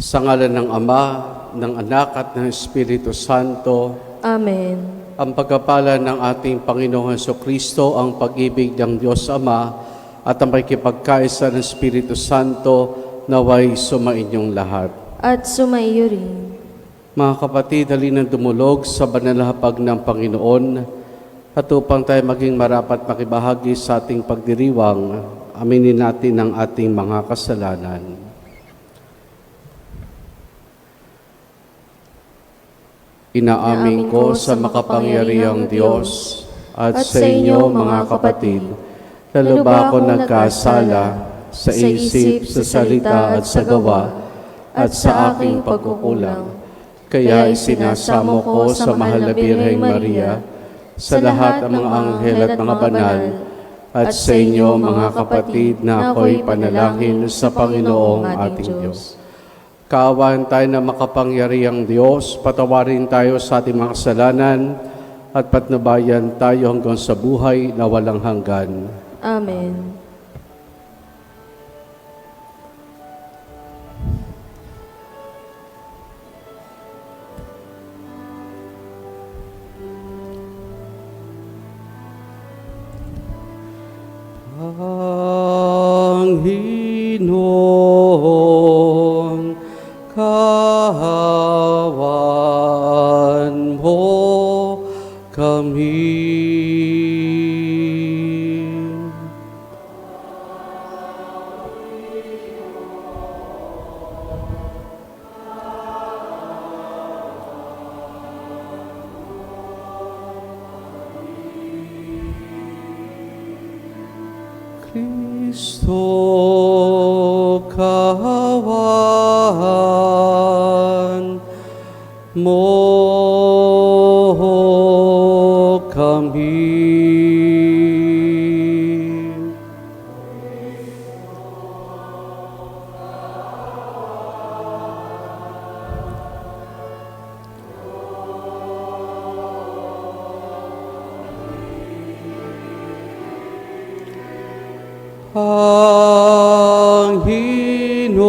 Sa ngalan ng Ama, ng Anak at ng Espiritu Santo. Amen. Ang pagkapala ng ating Panginoong Hesukristo, ang pag-ibig ng Diyos Ama at ang pakikipagkaisa ng Espiritu Santo naway sumainyong lahat. At sumaiyo rin. Mga kapatid, halinang dumulog sa banal na hapag ng Panginoon at upang tayo maging marapat makibahagi sa ating pagdiriwang, aminin natin ang ating mga kasalanan. Inaamin ko sa makapangyarihang Diyos at sa inyo mga kapatid, lalo ba ako nagkasala sa isip, sa salita at sa gawa at sa aking pagkukulang. Kaya isinasamo ko sa mahal na Birheng Maria, sa lahat ng mga anghel at mga banal, at sa inyo mga kapatid na ako'y panalangin sa Panginoong ating Diyos. Kaawaan tayo na makapangyarihang Diyos, patawarin tayo sa ating mga kasalanan at patnubayan tayo hanggang sa buhay na walang hanggan. Amen. Panginoon, kahawan mo kami. Kristo, kahawan mo kami.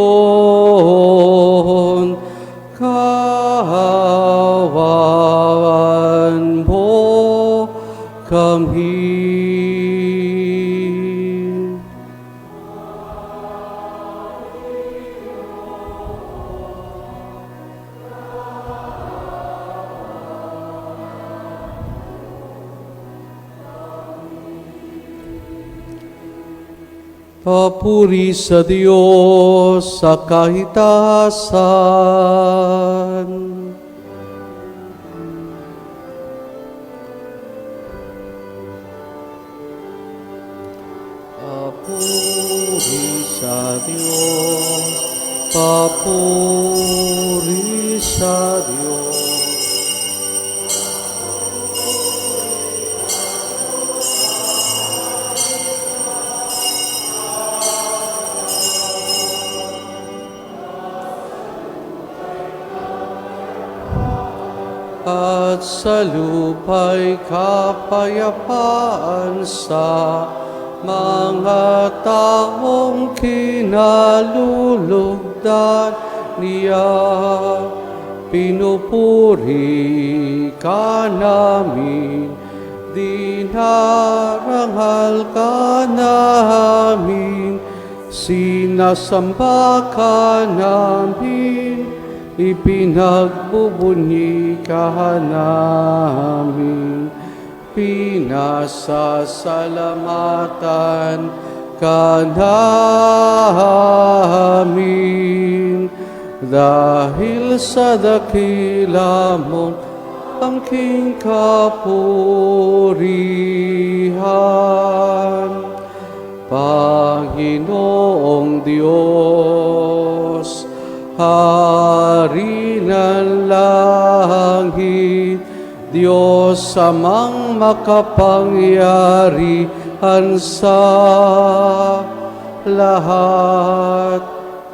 Panginoon, kahawan mo kami. Papuri sa Diyos sa kahitasan. Papuri sa Diyos, papuri sa Diyos. At sa lupa'y kapayapaan sa mga taong kinalulugdan niya. Pinupuri ka namin, dinarangal ka namin, sinasamba ka namin, ipinagbubunyi ka namin, pinasasalamatan ka namin, dahil sa dakila mong angking kapurihan. Panginoong Diyos, Hari ng langit, Diyos amang makapangyarihan sa lahat,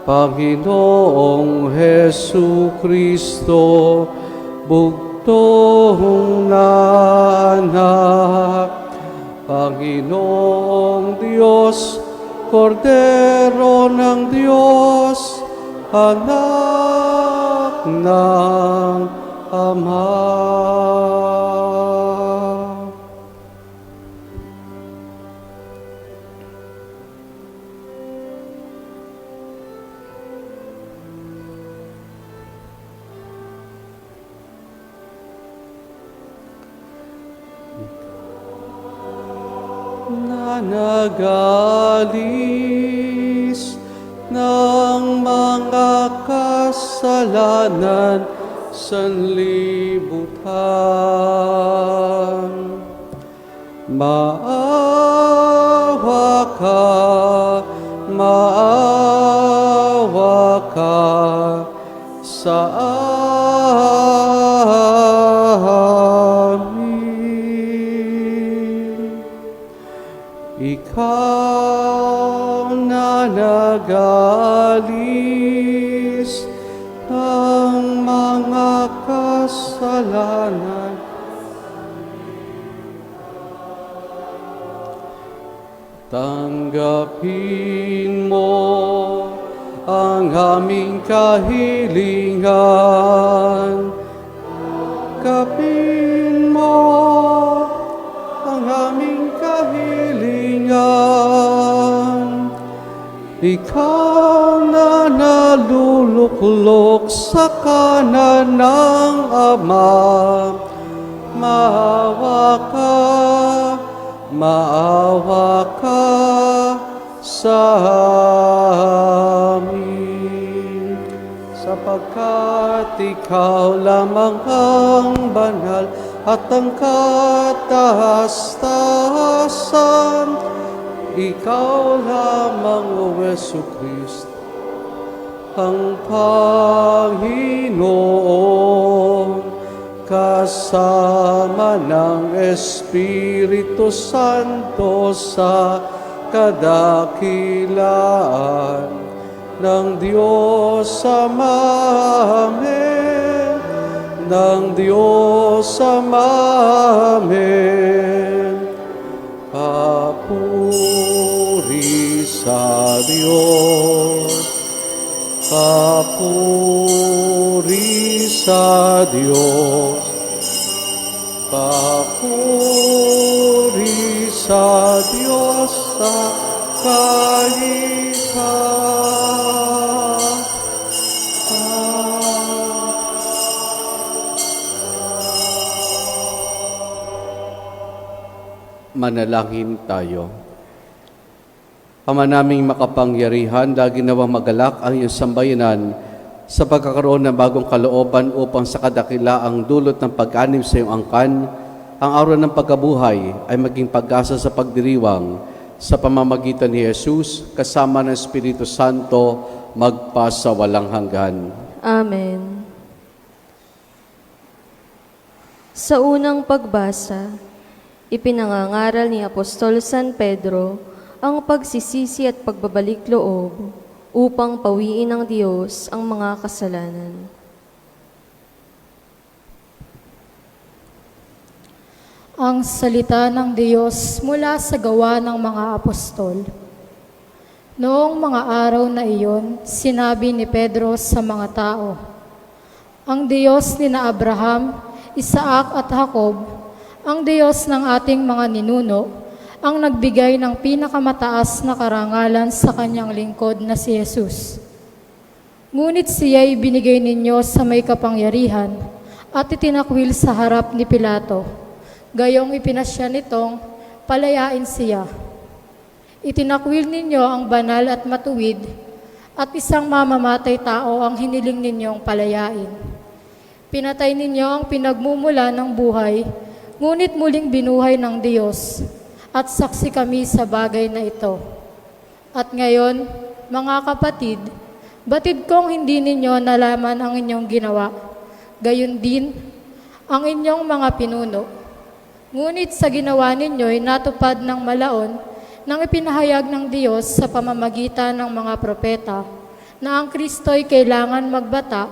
Panginoong Hesukristo, bugtong na anak, Panginoong Diyos, Kordero ng Diyos, Anak ng Ama. Na nagalis ng mga kasalanan sanlibutan. Maawa ka sa amin. Ikaw na nagalis ng mga kasalanan, tanggapin mo ang aming kahilingan. Tanggapin mo ang aming kahilingan. Ikaw na naluluklok sa kanan ng Ama, maawa ka sa amin. Sapagkat ikaw lamang ang banal at ang kataas-taasan, ikaw lamang, O Jesucristo, ang Panginoon, kasama ng Espiritu Santo sa kadakilaan ng Diyos Ama. Amen. Ng Diyos Ama. Amen. Papuri sa Diyos. Papuri sa Diyos. Papuri sa Diyos sa Manalangin tayo. Ama naming makapangyarihan, lagi nawang magalak ang iyong sambayanan sa pagkakaroon ng bagong kalooban upang sa kadakilaang dulot ng pag-anim sa iyong angkan, ang araw ng pagkabuhay ay maging pag-asa sa pagdiriwang sa pamamagitan ni Jesus kasama ng Espiritu Santo magpasawalang hanggan. Amen. Sa unang pagbasa, ipinangangaral ni Apostol San Pedro ang pagsisisi at pagbabalik loob upang pawiin ng Diyos ang mga kasalanan. Ang salita ng Diyos mula sa gawa ng mga apostol. Noong mga araw na iyon, sinabi ni Pedro sa mga tao, "Ang Diyos ni na Abraham, Isaac at Jacob, ang Diyos ng ating mga ninuno, ang nagbigay ng pinakamataas na karangalan sa kanyang lingkod na si Jesus. Ngunit siya'y binigay ninyo sa may kapangyarihan at itinakwil sa harap ni Pilato. Gayong ipinasya nitong palayain siya. Itinakwil ninyo ang banal at matuwid at isang mamamatay tao ang hiniling ninyong palayain. Pinatay ninyo ang pinagmumula ng buhay, ngunit muling binuhay ng Diyos, at saksi kami sa bagay na ito. At ngayon, mga kapatid, batid kong hindi ninyo nalaman ang inyong ginawa, gayon din ang inyong mga pinuno. Ngunit sa ginawa ninyo'y natupad ng malaon nang ipinahayag ng Diyos sa pamamagitan ng mga propeta na ang Kristo'y kailangan magbata,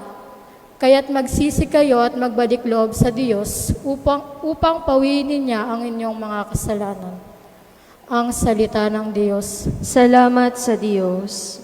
kaya't magsisi kayo at magbalik loob sa Diyos upang pawiin niya ang inyong mga kasalanan." Ang salita ng Diyos. Salamat sa Diyos.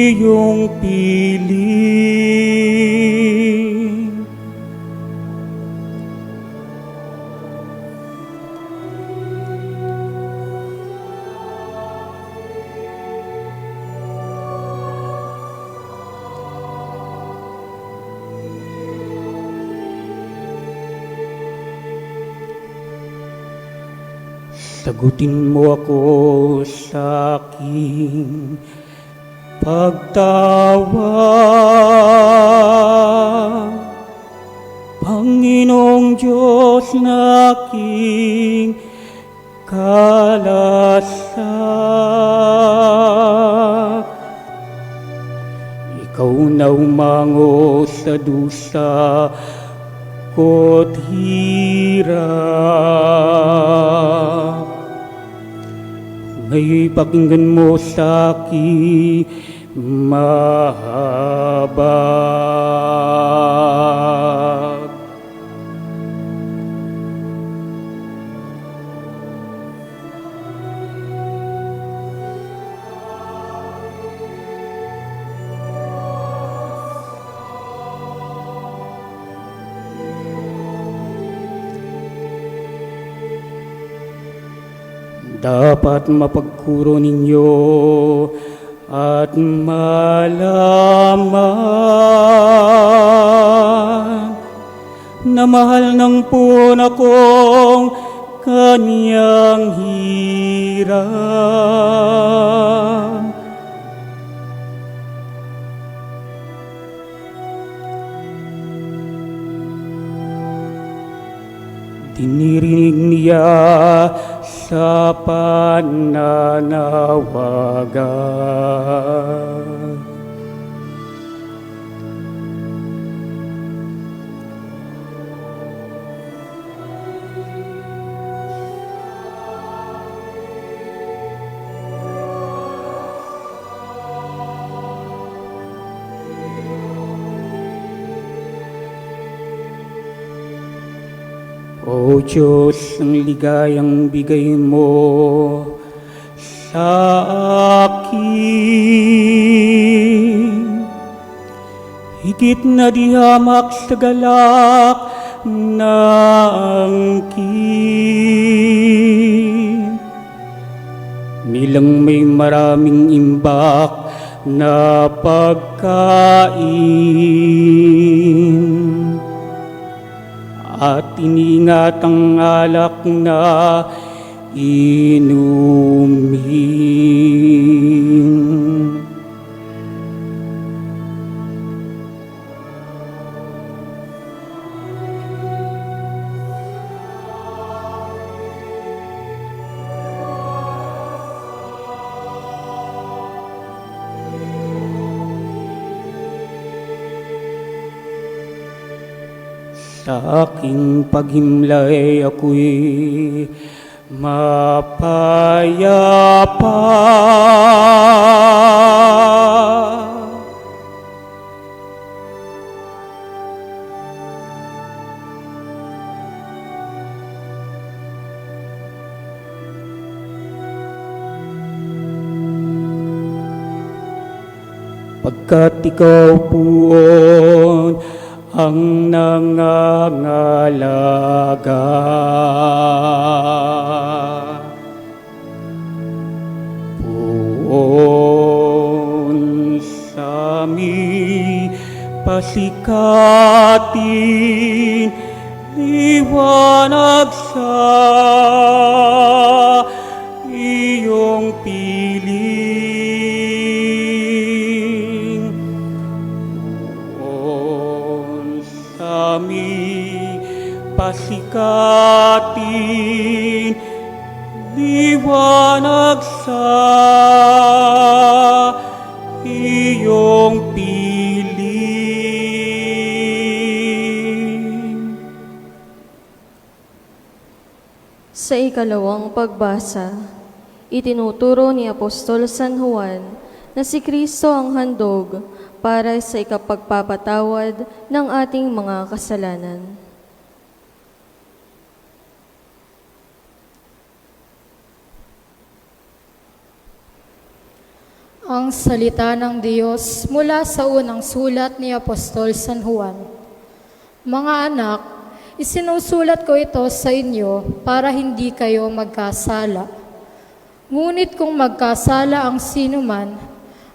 iyong piling. Sagutin mo ako sa aking pagtawag, Panginoong Diyos na aking kalasag. Ikaw na umango sa dusa ko't hirap. Ngayon'y pakinggan mo sa aking mahabag. Dapat mapagkuro ninyo at malaman na mahal ng puno kong kanyang hirap. Dinirinig niya sa pananawagan. O Diyos, ang ligayang bigay mo sa akin, higit na di hamak sa galak na angkin. Nilang may maraming imbak na pagkain, at iningat ang alak na inumin. Sa aking paghimlay ako'y mapayapa. Pagkat ikaw puon ang nangangalaga, puon sa aming pasikatin, liwanag sa iyong piling. Kami pasikatin, liwanag sa iyong piling. Sa ikalawang pagbasa, itinuturo ni Apostol San Juan na si Kristo ang handog para sa ikapagpapatawad ng ating mga kasalanan. Ang salita ng Diyos mula sa unang sulat ni Apostol San Juan. Mga anak, isinusulat ko ito sa inyo para hindi kayo magkasala. Ngunit kung magkasala ang sinuman,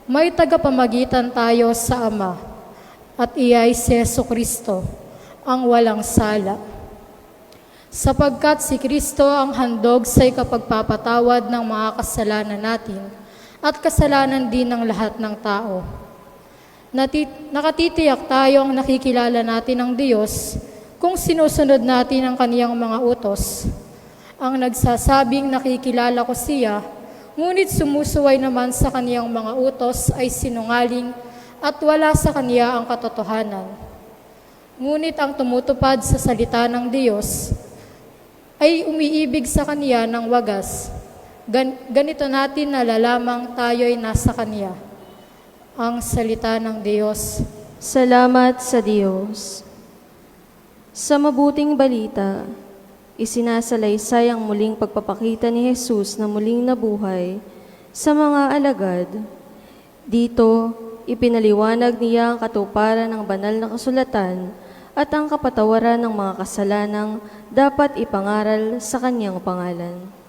may tagapamagitan tayo sa Ama, at iyay si Jesucristo, ang walang sala. Sapagkat si Kristo ang handog sa ikapagpapatawad ng mga kasalanan natin, at kasalanan din ng lahat ng tao. Nakatitiyak tayong nakikilala natin ang Diyos kung sinusunod natin ang kaniyang mga utos. Ang nagsasabing nakikilala ko siya, ngunit sumusuway naman sa kaniyang mga utos ay sinungaling at wala sa kaniya ang katotohanan. Ngunit ang tumutupad sa salita ng Diyos ay umiibig sa kaniya ng wagas. Ganito natin nalalamang tayo'y nasa Kanya. Ang salita ng Diyos. Salamat sa Diyos. Sa mabuting balita, isinasalaysay ang muling pagpapakita ni Jesus na muling nabuhay sa mga alagad. Dito, ipinaliwanag niya ang katuparan ng banal na kasulatan at ang kapatawaran ng mga kasalanang dapat ipangaral sa Kanyang pangalan.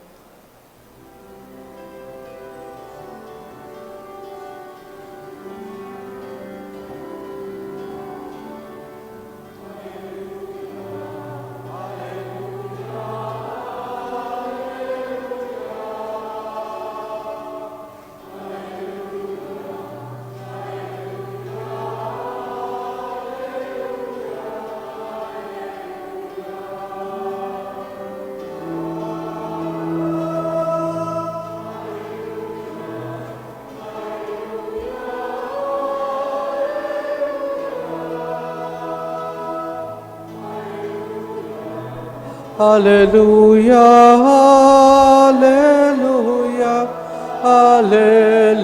Hallelujah, hallelujah, hallelujah.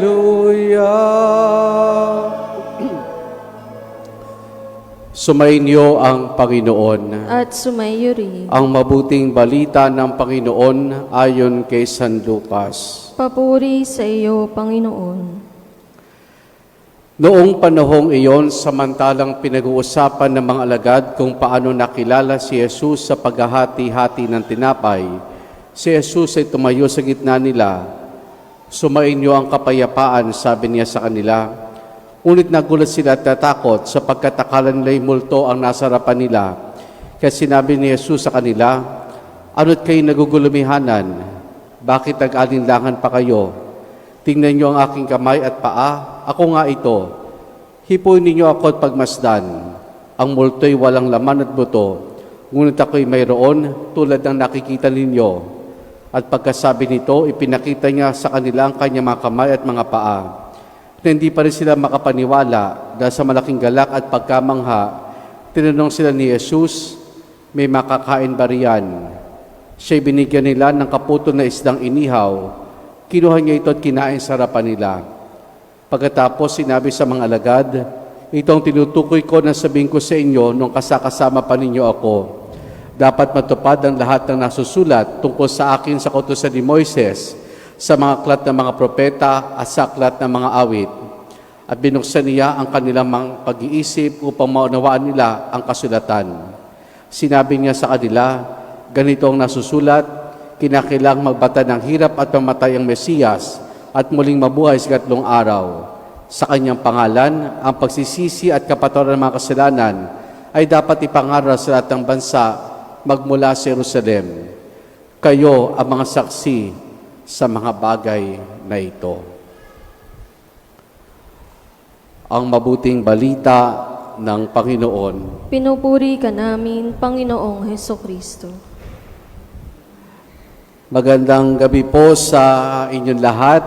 Sumainyo ang Panginoon. At sumayo rin. Ang mabuting balita ng Panginoon ayon kay San Lucas. Papuri sa iyo, Panginoon. Noong panahong iyon, samantalang pinag-uusapan ng mga alagad kung paano nakilala si Jesus sa paghahati-hati ng tinapay, si Jesus ay tumayo sa gitna nila. Sumainyo ang kapayapaan, sabi niya sa kanila. Ngunit nagulat sila at natakot sapagkat akala nila'y multo ang nasa harapan nila. Kaya sinabi ni Jesus sa kanila, "Ano't kayo nagugulumihanan? Bakit nag-alinlangan pa kayo? Tingnan niyo ang aking kamay at paa, ako nga ito. Hipuin ninyo ako at pagmasdan. Ang multo'y walang laman at buto, ngunit ako'y mayroon tulad ng nakikita ninyo." At pagkasabi nito, ipinakita niya sa kanila ang kanyang mga kamay at mga paa. Na hindi pa rin sila makapaniwala dahil sa malaking galak at pagkamangha, tinanong sila ni Jesus, "May makakain ba riyan?" Siya'y binigyan nila ng kaputol na isdang inihaw. Kinuha niya ito at kinain sa harapan nila. Pagkatapos sinabi sa mga alagad, "Itong tinutukoy ko na sabihin ko sa inyo nung kasakasama pa ninyo ako. Dapat matupad ang lahat ng nasusulat tungkol sa akin sa kautusan ni Moises, sa mga aklat ng mga propeta at sa aklat ng mga awit." At binuksan niya ang kanilang mga pag-iisip upang maunawaan nila ang kasulatan. Sinabi niya sa kanila, "Ganito ang nasusulat, kinakailangang magbata ng hirap at mamatay ang Mesiyas at muling mabuhay sa 3 araw. Sa kanyang pangalan, ang pagsisisi at kapatawaran ng mga kasalanan ay dapat ipangaral sa lahat ng bansa magmula sa Jerusalem. Kayo ang mga saksi sa mga bagay na ito." Ang mabuting balita ng Panginoon. Pinupuri ka namin, Panginoong Hesukristo. Magandang gabi po sa inyong lahat.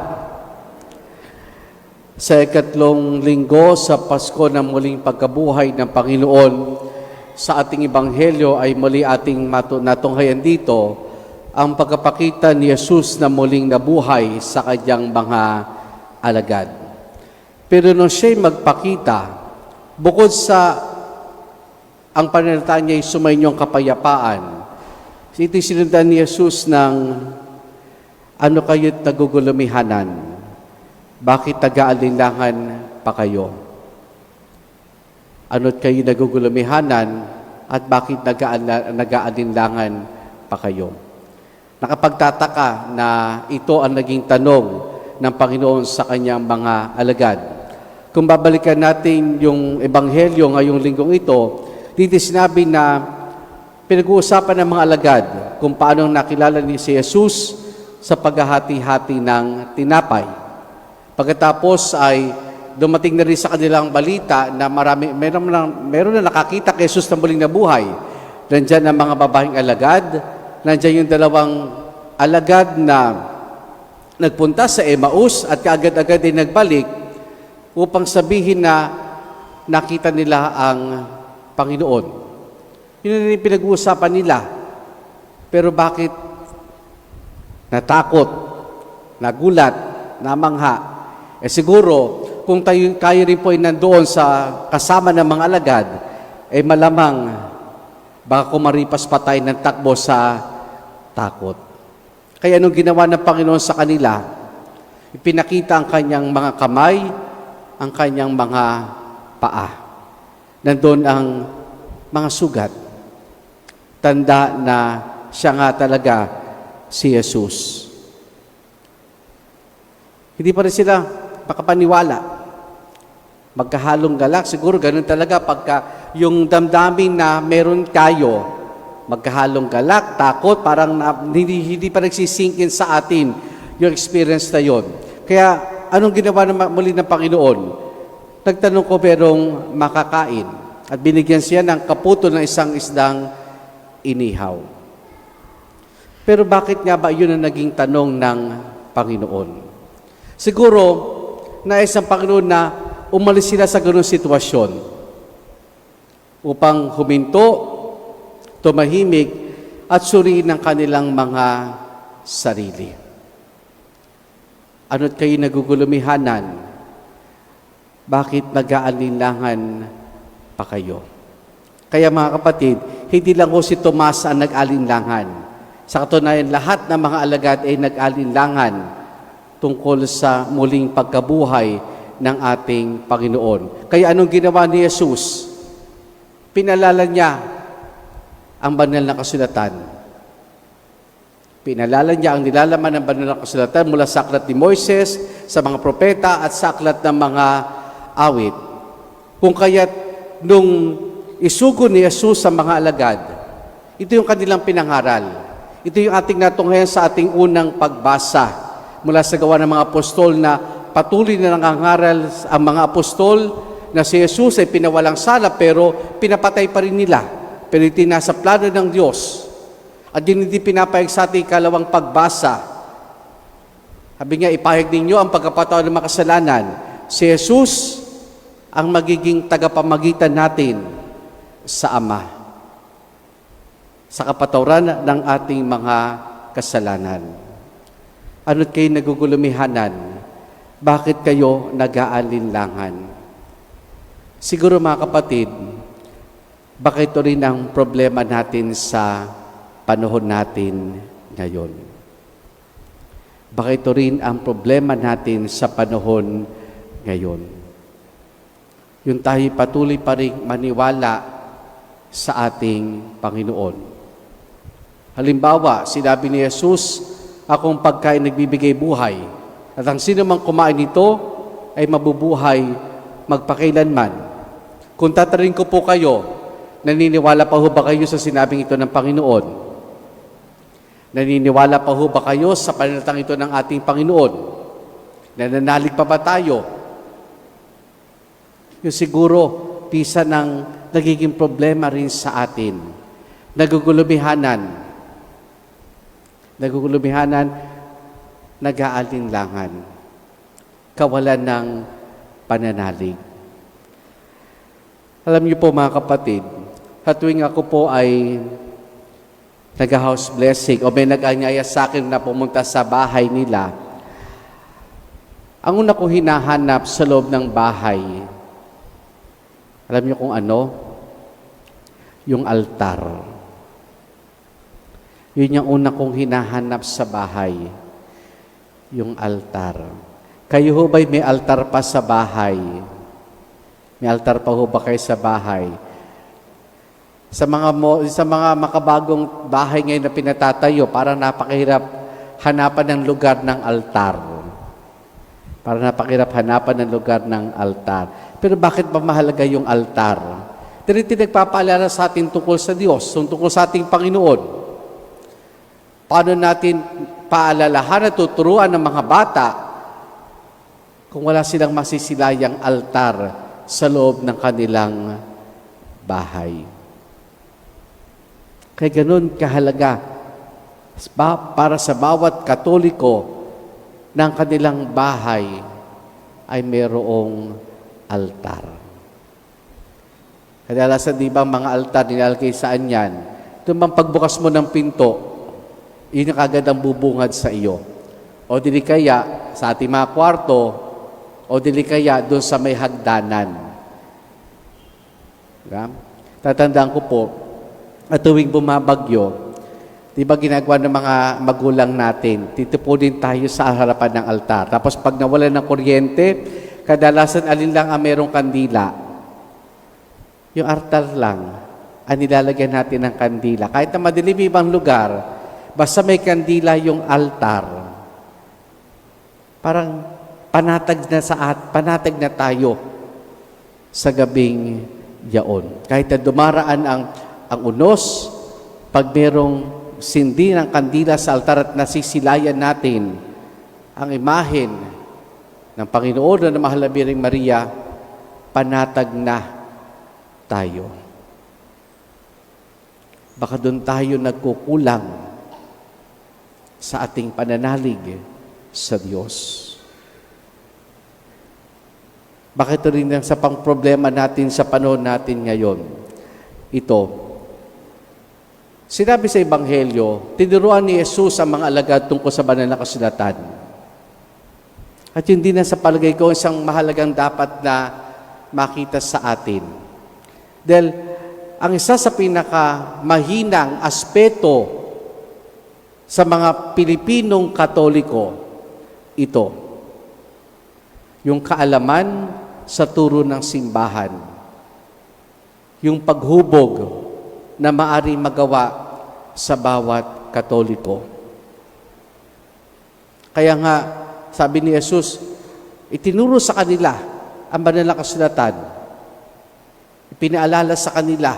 Sa ikatlong linggo sa Pasko ng muling pagkabuhay ng Panginoon, sa ating Ebanghelyo ay muli ating natunghayan dito ang pagkapakita ni Jesus na muling nabuhay sa kanyang mga alagad. Pero nung siya'y magpakita, bukod sa ang pananalita niya ay sumainyong kapayapaan, ito'y sinundan ni Jesus ng, "Ano kayo't nagugulumihanan? bakit nag-aalinlangan pa kayo? Ano't kayo nagugulumihanan at bakit nag-aalinlangan pa kayo? Nakapagtataka na ito ang naging tanong ng Panginoon sa kanyang mga alagad. Kung babalikan natin yung Ebanghelyo ngayong linggong ito, dito sinabi na pinag-uusapan ng mga alagad kung paano nakilala ni si Jesus sa paghahati-hati ng tinapay. Pagkatapos ay dumating na rin sa kanilang balita na meron na nakakita kay Jesus na muling nabuhay. Nandiyan ang mga babaeng alagad, nandiyan yung dalawang alagad na nagpunta sa Emmaus at kaagad-agad ay nagbalik upang sabihin na nakita nila ang Panginoon. Yun yung pinag-uusapan nila. Pero bakit natakot, nagulat, namangha? Siguro, kung kayo rin po ay nandoon sa kasama ng mga alagad, malamang baka kumaripas pa tayo ng takbo sa takot. Kaya anong ginawa ng Panginoon sa kanila? Ipinakita ang kanyang mga kamay, ang kanyang mga paa. Nandun ang mga sugat. Tanda na siya nga talaga si Jesus. Hindi pa rin sila makapaniwala. Magkahalong galak. Siguro ganun talaga pagka yung damdamin na meron kayo, magkahalong galak, takot, parang hindi pa nagsisinkin sa atin yung experience na yun. Kaya, anong ginawa muli ng Panginoon? Nagtanong ko merong makakain at binigyan siya ng kaputo ng isang isdang inihaw. Pero bakit nga ba yun ang naging tanong ng Panginoon? Siguro, nais ang Panginoon na umalis sila sa ganung sitwasyon upang huminto, tumahimik, at suriin ang kanilang mga sarili. Ano't kayo nagugulumihanan? Bakit nag-aalinlangan pa kayo? Kaya mga kapatid, hindi lang ho si Tomas ang nag-alinlangan. Sa katunayan, lahat ng mga alagad ay nag-alinlangan tungkol sa muling pagkabuhay ng ating Panginoon. Kaya anong ginawa ni Jesus? Pinalala niya ang banal na kasulatan. Pinalala niya ang nilalaman ng banal na kasulatan mula sa aklat ni Moises, sa mga propeta at sa aklat ng mga awit. Kung kaya't nung isugo ni Jesus sa mga alagad, ito yung kanilang pinangaral. Ito yung ating natunghayan sa ating unang pagbasa mula sa Gawa ng mga Apostol na patuloy na nangangaral ang mga apostol na si Jesus ay pinawalang sala pero pinapatay pa rin nila. Pero ito nasa plano ng Diyos. At yun hindi pinapayag sa ating ikalawang pagbasa. Sabi niya, ipahayag ninyo ang pagkapatawad ng mga kasalanan. Si Jesus ang magiging tagapamagitan natin sa Ama. Sa kapatawaran ng ating mga kasalanan. Ano't kayo nagugulumihanan? Bakit kayo nag-aalinlangan? Siguro mga kapatid, baka ito rin ang problema natin sa panahon natin ngayon. Baka ito rin ang problema natin sa panahon ngayon. Yung tayo patuloy pa rin maniwala sa ating Panginoon. Halimbawa, sinabi ni Jesus, akong pagkain nagbibigay buhay, at ang sino mang kumain nito ay mabubuhay magpakailanman. Kung tatarin ko po kayo, naniniwala pa ho ba kayo sa sinabing ito ng Panginoon? Naniniwala pa ho ba kayo sa pananalitang ito ng ating Panginoon? Nananalig pa ba tayo? Yung siguro, pisa ng nagiging problema rin sa atin. Nagugulumihanan, nag-aalinlangan, kawalan ng pananalig. Alam niyo po mga kapatid, tuwing ako po ay nag-house blessing o may nag-anyaya sa akin na pumunta sa bahay nila, ang una kong hinahanap sa loob ng bahay, alam niyo kung ano? Yung altar. Yun yung una kong hinahanap sa bahay. Yung altar. Kayo ho ba'y may altar pa sa bahay? May altar pa ho ba kayo sa bahay? Sa mga makabagong bahay ngayon na pinatatayo, parang napakahirap hanapan ng lugar ng altar. Parang napakahirap hanapan ng lugar ng altar. Pero bakit ba mahalaga yung altar? Dahil nagpapaalala sa atin tungkol sa Diyos, tungkol sa ating Panginoon. Paano natin paalalahan at tuturuan ng mga bata kung wala silang masisilayang altar sa loob ng kanilang bahay? Kaya ganun kahalaga para sa bawat Katoliko ng kanilang bahay ay mayroong altar. Kadalasan di ba mga altar nilalagay saan yan? Ito bang pagbukas mo ng pinto, yun yung kagad ang bubungad sa iyo. O dili kaya sa ating mga kwarto, o dili kaya doon sa may hagdanan. Diba? Tatandaan ko po, at tuwing bumabagyo, di ba ginagawa ng mga magulang natin, titipunin tayo sa harapan ng altar. Tapos pag nawalan ng kuryente, kadalasan alin lang ang merong kandila. Yung altar lang ang nilalagyan natin ng kandila. Kahit na madilim ibang lugar, basta may kandila yung altar, parang panatag na tayo sa gabing yaon. Kahit na dumaraan ang unos, pag merong sindi ng kandila sa altar at nasisilayan natin ang imahen ng Panginoon na Mahal na Birheng Maria, panatag na tayo. Baka doon tayo nagkukulang sa ating pananalig sa Diyos. Bakit rin sa pang-problema natin sa panahon natin ngayon? Ito, sinabi sa Ebanghelyo, tinuruan ni Jesus ang mga alagad tungkol sa banal na kasulatan. At yun din sa palagay ko, isang mahalagang dapat na makita sa atin. Dahil ang isa sa pinakamahinang aspeto sa mga Pilipinong Katoliko, ito, yung kaalaman sa turo ng simbahan, yung paghubog na maaaring magawa sa bawat Katoliko. Kaya nga, sabi ni Jesus, itinuro sa kanila ang banal na kasulatan. Ipinaalala sa kanila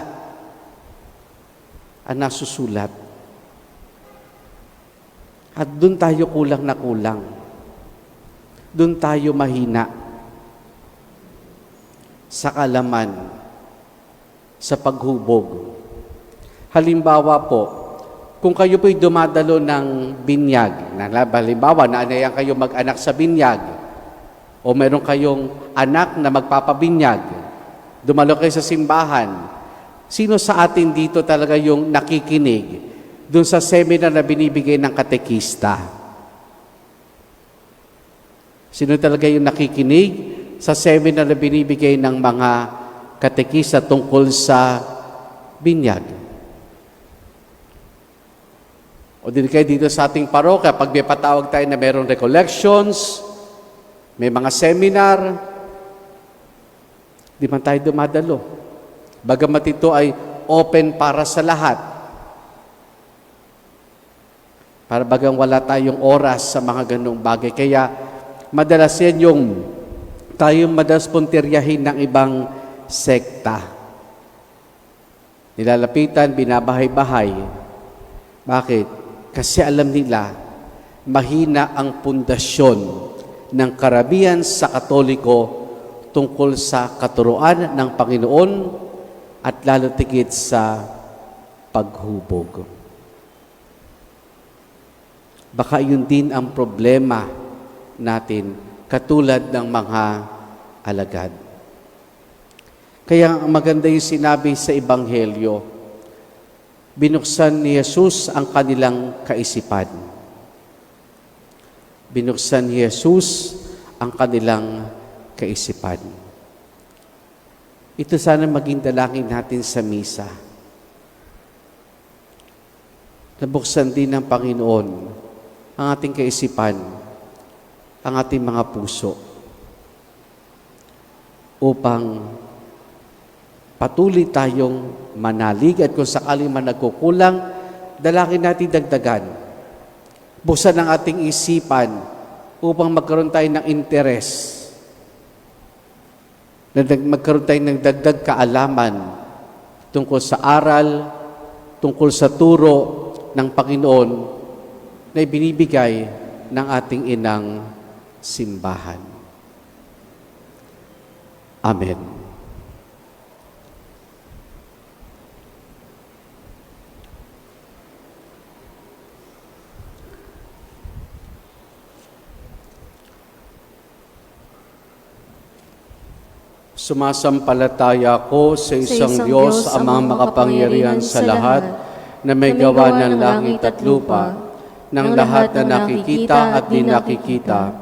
ang nasusulat. At doon tayo kulang na kulang. Doon tayo mahina sa kaalaman, sa paghubog. Halimbawa po, kung kayo po'y dumadalo ng binyag, halimbawa, naanayan kayo mag-anak sa binyag, o meron kayong anak na magpapabinyag, dumalo kayo sa simbahan, sino sa atin dito talaga yung nakikinig dun sa seminar na binibigay ng katekista? Sino talaga yung nakikinig sa seminar na binibigay ng mga katekista tungkol sa binyag? O din kayo dito sa ating parokya, pag may patawag tayo na mayroong recollections, may mga seminar, di man tayo dumadalo. Bagamat ito ay open para sa lahat. Para bagang wala tayong oras sa mga ganong bagay. Kaya madalas yan yung tayong madalas puntiryahin ng ibang sekta. Nilalapitan, binabahay-bahay. Bakit? Kasi alam nila, mahina ang pundasyon ng karamihan sa Katoliko tungkol sa katuruan ng Panginoon at lalo tigit sa paghubog. Baka yun din ang problema natin, katulad ng mga alagad. Kaya maganda yung sinabi sa Ebanghelyo, binuksan ni Jesus ang kanilang kaisipan. Binuksan ni Jesus ang kanilang kaisipan. Ito sana maging dalangin natin sa misa. Nabuksan din ng Panginoon ang ating kaisipan ang ating mga puso upang patuloy tayong manalig at kung sakaling man nagkukulang, dalangin natin dagdagan. Buksan ang ating isipan upang magkaroon tayo ng interes, magkaroon tayo ng dagdag kaalaman tungkol sa aral, tungkol sa turo ng Panginoon na ibinibigay ng ating inang simbahan. Amen. Sumasampalataya ako sa isang Diyos, Amang makapangyarihan sa lahat, na may gawa ng langit at lupa, ng lahat na nakikita at di nakikita.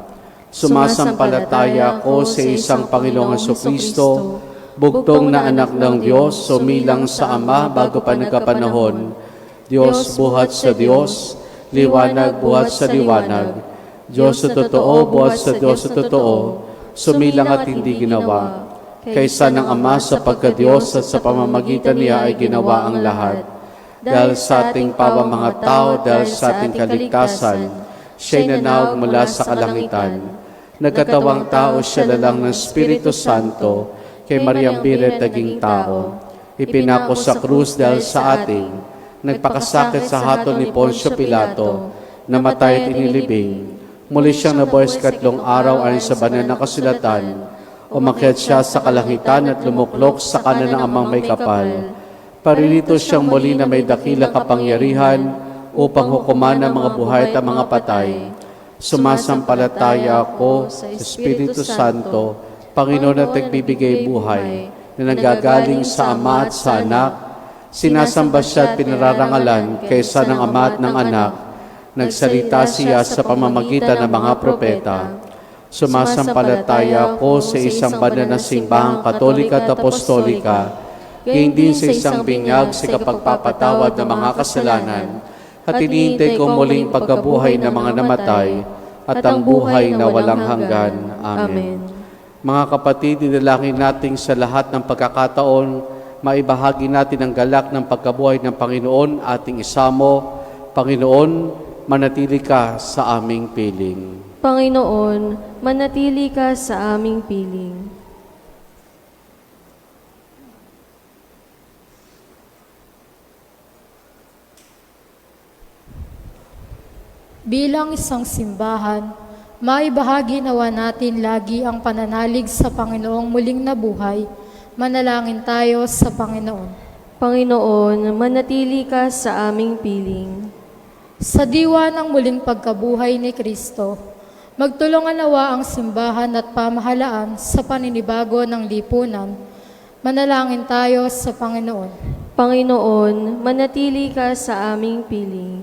Sumasampalataya ako sa isang Panginoong Jesucristo, bugtong na anak ng Diyos, sumilang sa Ama bago pa nagkapanahon, Diyos buhat sa Diyos, liwanag buhat sa liwanag, Diyos sa totoo, buhat sa Diyos sa totoo, sumilang at hindi ginawa. Kaysa ng Ama sa pagka-Diyos at sa pamamagitan niya ay ginawa ang lahat. Dahil sa ating pamamamga tao, dahil sa ating kaligtasan, siya'y nanawag mula sa kalangitan. Nagkatawang tao siya lalang ng Espiritu Santo, kay Mariang Biret naging tao. Ipinako sa krus dahil sa ating, nagpakasakit sa hatol ni Poncio Pilato, namatay at inilibing. Muli siyang nabuhay sa ikatlong araw ayon sa banal na kasulatan. Umakyat siya sa kalangitan at lumuklok sa kanan ng Amang may kapal. Paririto siyang muli na may dakilang kapangyarihan upang hukuman ang mga buhay at ang mga patay. Sumasampalataya ako sa Espiritu Santo, Panginoon at nagbibigay buhay, na nanggagaling sa Ama at sa Anak. Sinasamba siya at pinararangalan kaysa ng Ama at ng Anak. Nagsalita siya sa pamamagitan ng mga propeta. Sumasampalataya ako sa isang banal na simbahang Katolika at Apostolika, gayon din sa isang binyag sa kapagpapatawad ng mga kasalanan, at hinihintay ko muling pagkabuhay ng mga namatay at ang buhay na walang hanggan. Amen. Mga kapatid, idalangin natin sa lahat ng pagkakataon, maibahagi natin ang galak ng pagkabuhay ng Panginoon ating isamo. Panginoon, manatili ka sa aming piling. Panginoon, manatili ka sa aming piling. Bilang isang simbahan, maibahagi nawa natin lagi ang pananalig sa Panginoong muling nabuhay. Manalangin tayo sa Panginoon. Panginoon, manatili ka sa aming piling. Sa diwa ng muling pagkabuhay ni Kristo, magtulungan nawa ang simbahan at pamahalaan sa paninibago ng lipunan. Manalangin tayo sa Panginoon. Panginoon, manatili ka sa aming piling.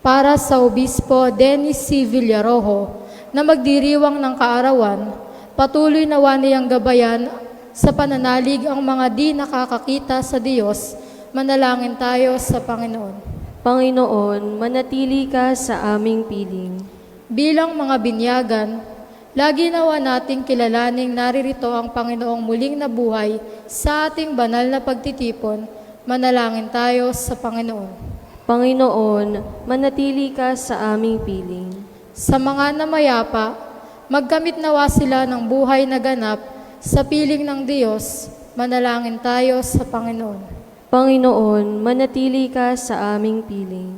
Para sa Obispo Dennis C. Villarojo na magdiriwang ng kaarawan, patuloy nawa niyang gabayan sa pananalig ang mga di nakakakita sa Diyos. Manalangin tayo sa Panginoon. Panginoon, manatili ka sa aming piling. Bilang mga binyagan, lagi nawa nating kilalaning naririto ang Panginoong muling nabuhay sa ating banal na pagtitipon. Manalangin tayo sa Panginoon. Panginoon, manatili ka sa aming piling. Sa mga namayapa, magkamit nawa sila ng buhay na ganap sa piling ng Diyos. Manalangin tayo sa Panginoon. Panginoon, manatili ka sa aming piling.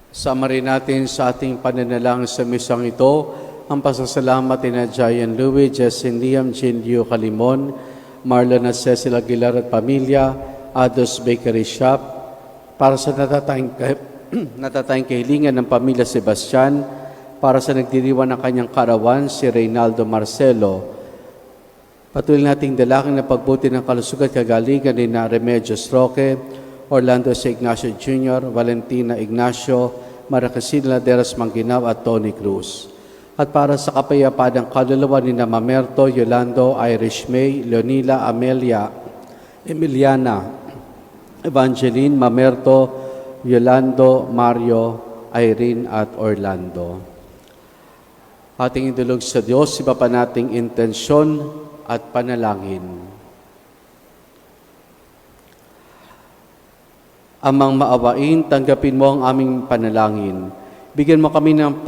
Sama rin natin sa ating pananalang sa misang ito ang pasasalamat ni Jayan Louie, Jessin Liam, Jinlio Kalimon, Marlon at Cecil Aguilar at pamilya, Ados Bakery Shop, para sa natatayang kahilingan ng pamilya Sebastian, para sa nagdiriwan ng kanyang karawan, si Reynaldo Marcelo. Patuloy nating dalangin na pagbuti ng kalusugan kagalingan ni na Remedios Roque, Orlando S. Ignacio Jr., Valentina Ignacio, Maracasila Laderas Mangginaw at Tony Cruz. At para sa kapayapaan ng kaluluwa ni na Mamerto, Yolando, Irish May, Leonila, Amelia, Emiliana, Evangeline, Mamerto, Yolando, Mario, Irene at Orlando. Ating idulog sa Diyos, iba pa nating intensyon at panalangin. Amang maawain, tanggapin mo ang aming panalangin. Bigyan mo kami ng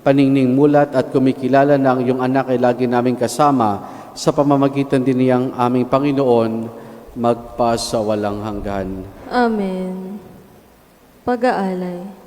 paningning mulat at kumikilala na ang iyong anak ay lagi naming kasama sa pamamagitan din niyang aming Panginoon, magpasawalang hanggan. Amen. Pag-aalay.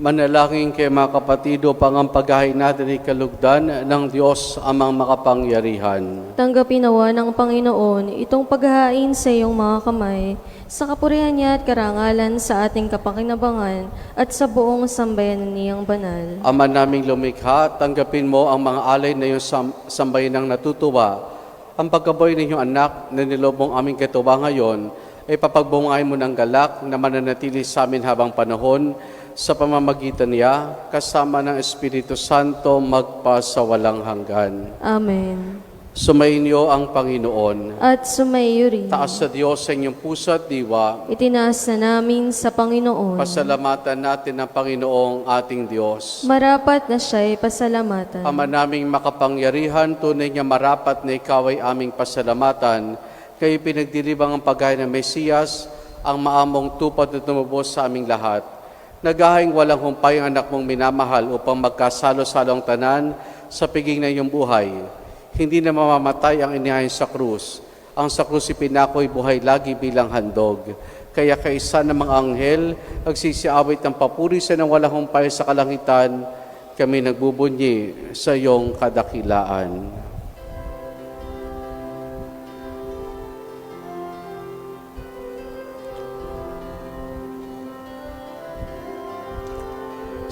Manalangin kayo mga kapatid upang ang paghahain natin ay kalugdan ng Diyos amang makapangyarihan. Tanggapin nawa ng Panginoon itong paghahain sa iyong mga kamay, sa kapurihan niya at karangalan sa ating kapakinabangan at sa buong sambayanan niyang banal. Ama naming lumikha, tanggapin mo ang mga alay na iyong sambayanang natutuwa. Ang pagkaboy ng iyong anak na nilobong aming katuwa ngayon, ay papagbungahin mo ng galak na mananatili sa amin habang panahon, sa pamamagitan niya, kasama ng Espiritu Santo, magpasawalang hanggan. Amen. Sumainyo ang Panginoon. At sumaiyo rin. Taas sa Diyos sa inyong puso at diwa. Itinaas na namin sa Panginoon. Pasalamatan natin ang Panginoong ating Diyos. Marapat na siya'y pasalamatan. Ama naming makapangyarihan, tunay nga marapat na ikaw ay aming pasalamatan. Kayo pinagdilibang ang paghahain ng Mesiyas, ang maamong tupad na tumubos sa aming lahat. Naghahing walang humpay ang anak mong minamahal upang magkasalo-salong tanan sa piging ng iyong buhay. Hindi na mamamatay ang inihain sa krus. Ang sa krus ipinako'y buhay lagi bilang handog. Kaya kaisa ng mga anghel, nagsisiawit ng papuri sa nang walang humpay sa kalangitan, kami nagbubunyi sa iyong kadakilaan.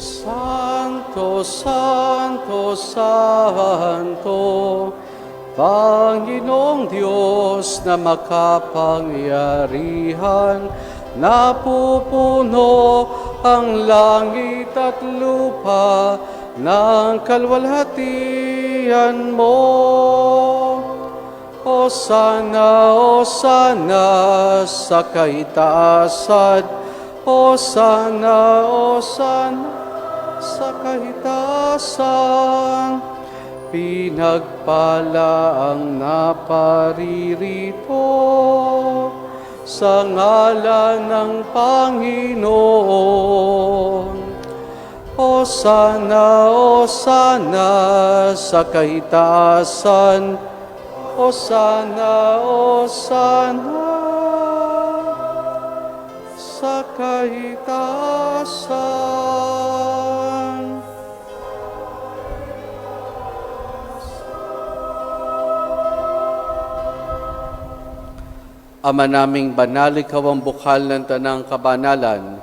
Santo, Santo, Santo, Panginoong Diyos na makapangyarihan, napupuno ang langit at lupa ng kalwalhatian mo. Hosana, Hosana sa kaitaasan, Hosana, Hosana sa kahitasan, pinagpala ang naparirito sa ngalan ng Panginoon. Hosana, Hosana sa kaitaasan. Hosana, Hosana sa kaitaasan. Ama naming banal, ikaw ang bukal ng tanang kabanalan.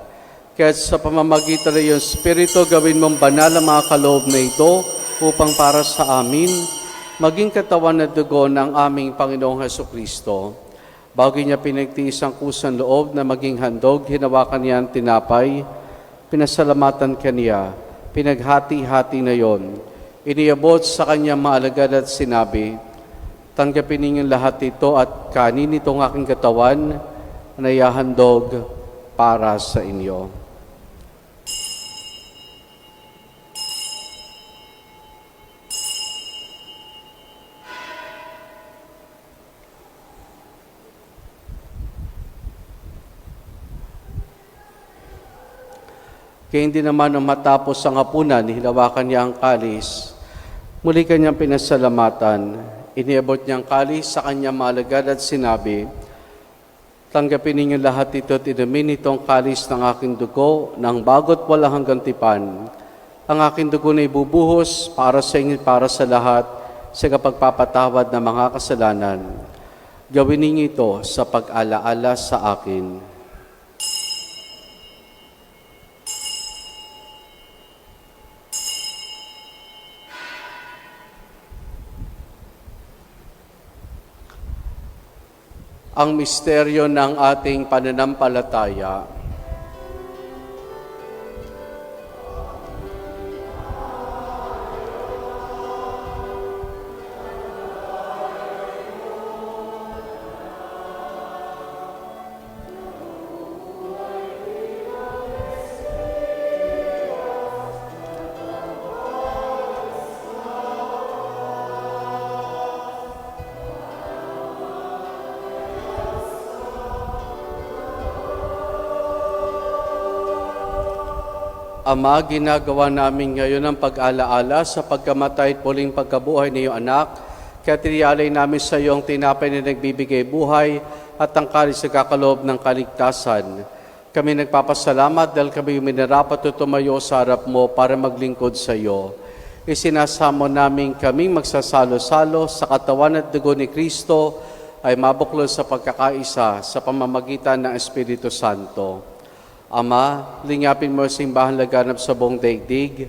Kaya sa pamamagitan ng iyong Espiritu, gawin mong banal ang mga kaloob na ito upang para sa amin, maging katawan at dugo ng aming Panginoong Hesukristo. Bago niya pinagtiis ang kusang loob na maging handog, hinawakan niya ang tinapay, pinasalamatan kaniya, pinaghati-hati na yon. Iniabot sa kanyang mga alagad at sinabi, tanggapin ninyong lahat ito at kanin itong aking katawan na ihahandog para sa inyo. Kaya hindi naman nang matapos ang hapunan, hinawakan niya ang kalis. Muli kanyang pinasalamatan. Iniabot niya ang kalis sa kanyang maalagad at sinabi, tanggapin ninyo lahat ito at inumin itong kalis ng aking dugo ng bago't walang hanggang tipan. Ang aking dugo na ibubuhos para sa inyo para sa lahat sa kapagpapatawad ng mga kasalanan. Gawin ninyo ito sa pag-alaala sa akin. Ang misteryo ng ating pananampalataya. Ama, ginagawa namin ngayon ang pag-alaala sa pagkamatay at muling pagkabuhay ng iyong anak. Kaya tiniyalay namin sa iyo ang tinapay na nagbibigay buhay at ang kalis na kakaloob ng kaligtasan. Kami nagpapasalamat dahil kami minarapat o tumayo sa harap mo para maglingkod sa iyo. Isinasamo namin kaming magsasalo-salo sa katawan at dugo ni Kristo ay mabuklod sa pagkakaisa sa pamamagitan ng Espiritu Santo. Ama, lingapin mo ang simbahan laganap sa buong daigdig.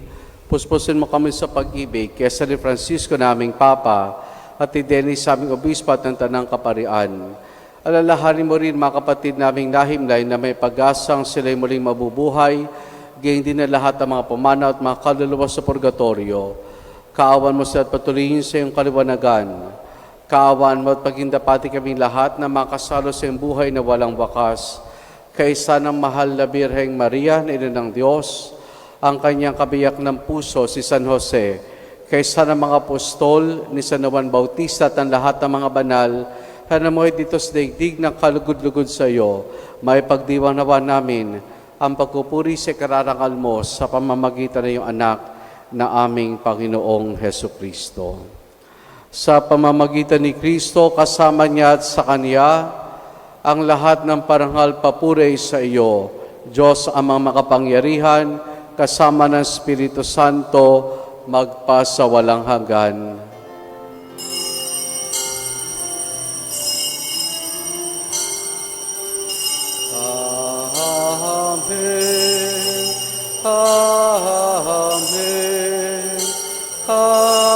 Puspusin mo kami sa pag-ibig kaya sa ni Francisco naming Papa at ni Dennis sa aming obispo at ng Tanang Kaparian. Alalahanin mo rin mga kapatid naming nahimlay na may pag-asang sila'y muling mabubuhay, gayon din na lahat ng mga pumanaw at mga kaluluwa sa purgatorio. Kaawan mo sila at patuloyin sa iyong kaliwanagan. Kaawan mo at pagindapati kaming lahat na makasalo sa iyong buhay na walang wakas. Kaysa ng mahal na Birheng Maria, na ina ng Diyos, ang kanyang kabiyak ng puso, si San Jose, kaysa ng mga apostol, ni San Juan Bautista at ang lahat ng mga banal, na namuhay dito sa daigdig ng kalugod-lugod sa iyo, may pagdiwang nawa namin ang pagpupuri sa kararangal mo sa pamamagitan ng iyong anak na aming Panginoong Hesukristo. Sa pamamagitan ni Kristo, kasama niya at sa Kanya, ang lahat ng parangal papuri sa iyo, Diyos amang makapangyarihan, kasama ng Espiritu Santo, magpasawalang hanggan. Amen. Amen. Amen.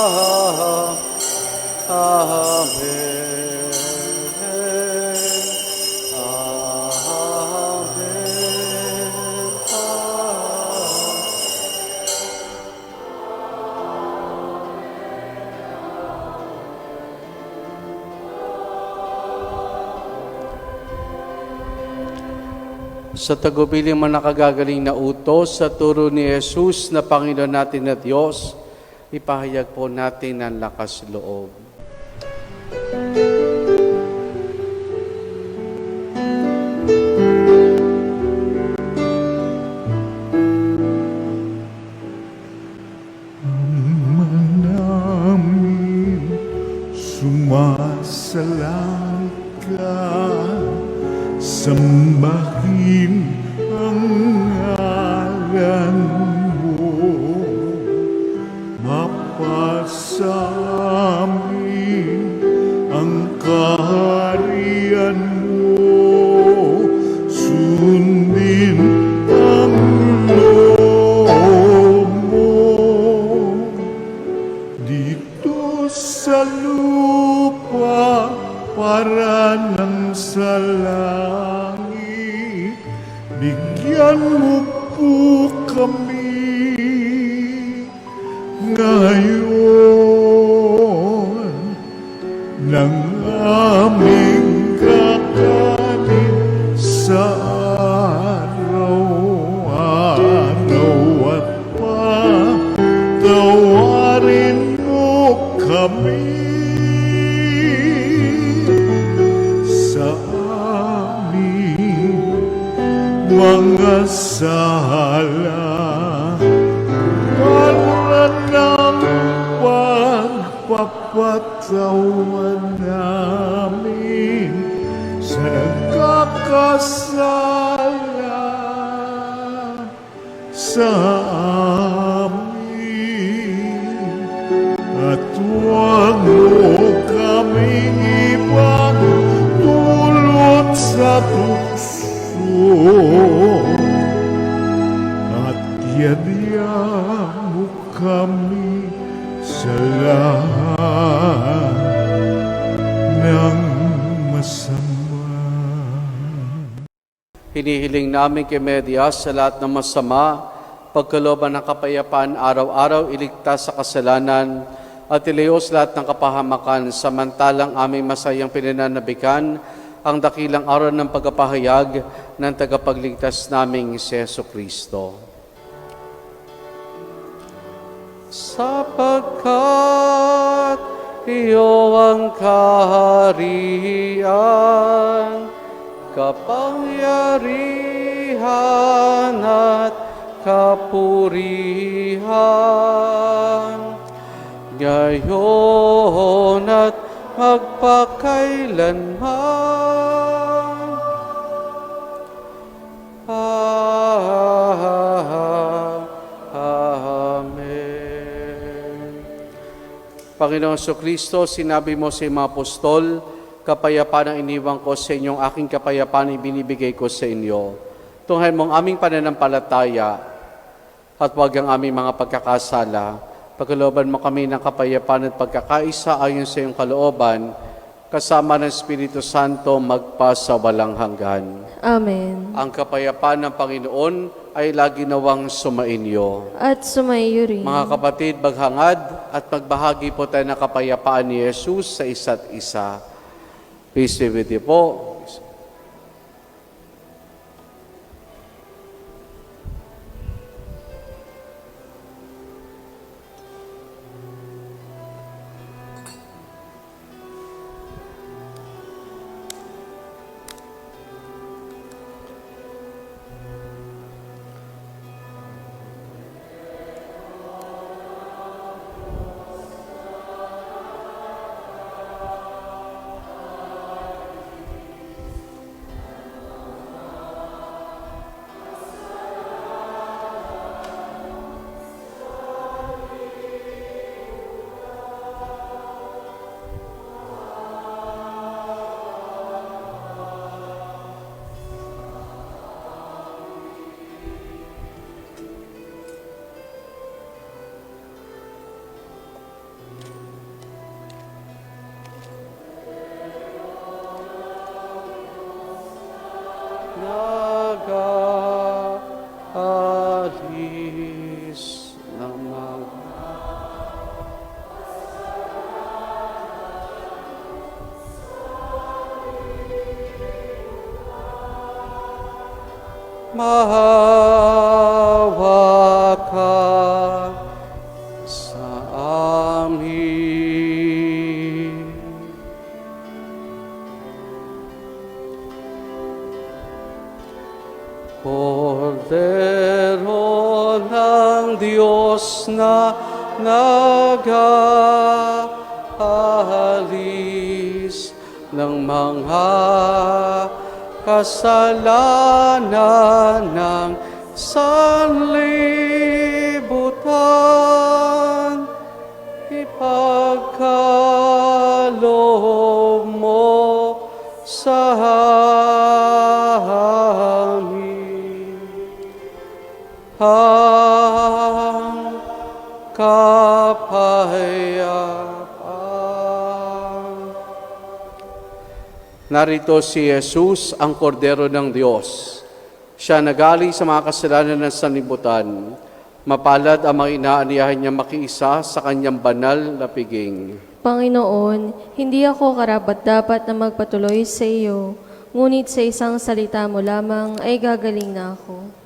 Sa tagubiling mga nakagagaling na utos sa turo ni Jesus na Panginoon natin at Diyos, ipahayag po natin ang lakas loob. ka, sambahin ang ngalan mo, mapasamin ang kaharian mo, sundin ang loob mo dito sa lupa para nang sa langit. Bigyan mo po kami ngayon ng aming kakanin sa araw-araw, at patawarin mo kami sa aming mga sala, para ng pagpapatawan namin sa nagkakasala sa amin, at huwag mo kaming ipagdulot sa tukso, at yadya mo kami sa lahat ng masama. Hinihiling namin kay Medias sa lahat ng masama, pagkalooban ng kapayapaan araw-araw, iligtas sa kasalanan, at ilayos lahat ng kapahamakan, samantalang aming masayang pinananabikan ang dakilang araw ng pagpapahayag ng tagapagligtas naming si Jesucristo. Sapagkat iyo ang kaharian, kapangyarihan at kapurihan, ngayon at magpakailanman. Amen. Panginoong Jesucristo, sinabi mo sa mga apostol, kapayapaan ang iniwan ko sa inyong aking kapayapaan ibinibigay ko sa inyo. Tunghayan mong aming pananampalataya at huwag ang aming mga pagkakasala. Pagkalooban mo kami ng kapayapaan at pagkakaisa ayon sa iyong kalooban, kasama ng Espiritu Santo magpa sa walang hanggan. Amen. Ang kapayapaan ng Panginoon ay lagi nawang sumainyo. At sumaiyo rin. Mga kapatid, maghangad at magbahagi po tayo ng kapayapaan ni Jesus sa isa't isa. Peace be with you po. Nag-aalis ng Mahawa ka sa amin. Kordero ng Diyos na nag-aalis ng mga kasalanan ng sanlibutan. Ipagkaloob mo sa amin ang kapayapaan. Narito si Jesus, ang kordero ng Diyos. Siya nagaling sa mga kasalanan ng sanlibutan. Mapalad ang mga inaaniyahan niya makiisa sa kanyang banal na piging. Panginoon, hindi ako karapat-dapat na magpatuloy sa iyo, ngunit sa isang salita mo lamang ay gagaling na ako.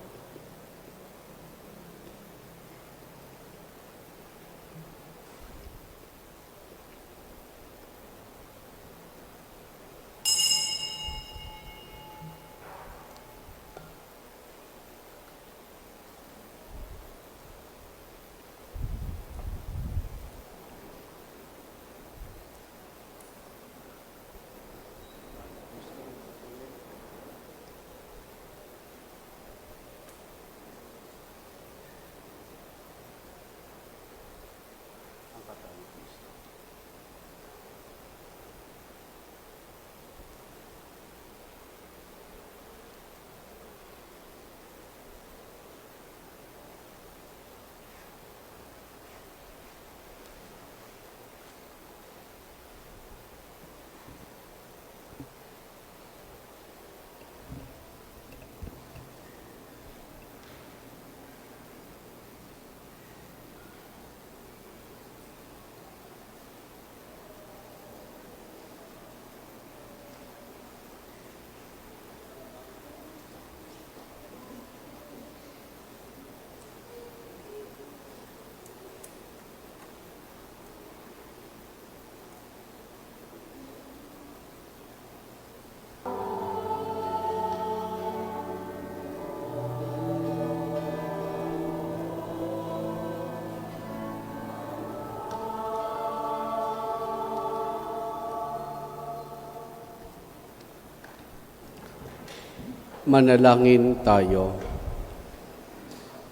Manalangin tayo.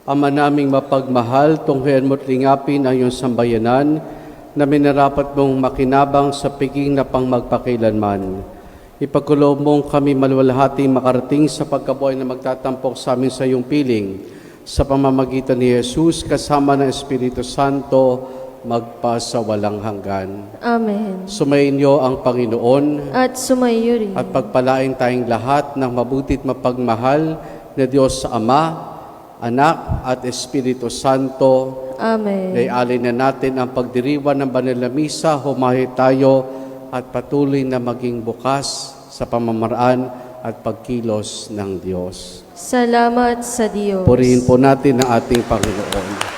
Ama naming mapagmahal, tunghayan mo't lingapin ang iyong sambayanan na minarapat mong makinabang sa piging na pangmagpakilanman. Ipagkuloob mong kami maluwalhating makarating sa pagkabuhay na magtatampok sa amin sa iyong piling sa pamamagitan ni Jesus kasama ng Espiritu Santo magpasawalang hanggan. Amen. Sumainyo ang Panginoon At sumayo rin. at pagpalain tayong lahat ng mabutit mapagmahal na Diyos sa Ama, Anak at Espiritu Santo. Amen. Naialin na natin ang pagdiriwan ng banal na misa, humahi tayo at patuloy na maging bukas sa pamamaraan at pagkilos ng Diyos. Salamat sa Diyos. Purihin po natin ang ating Panginoon.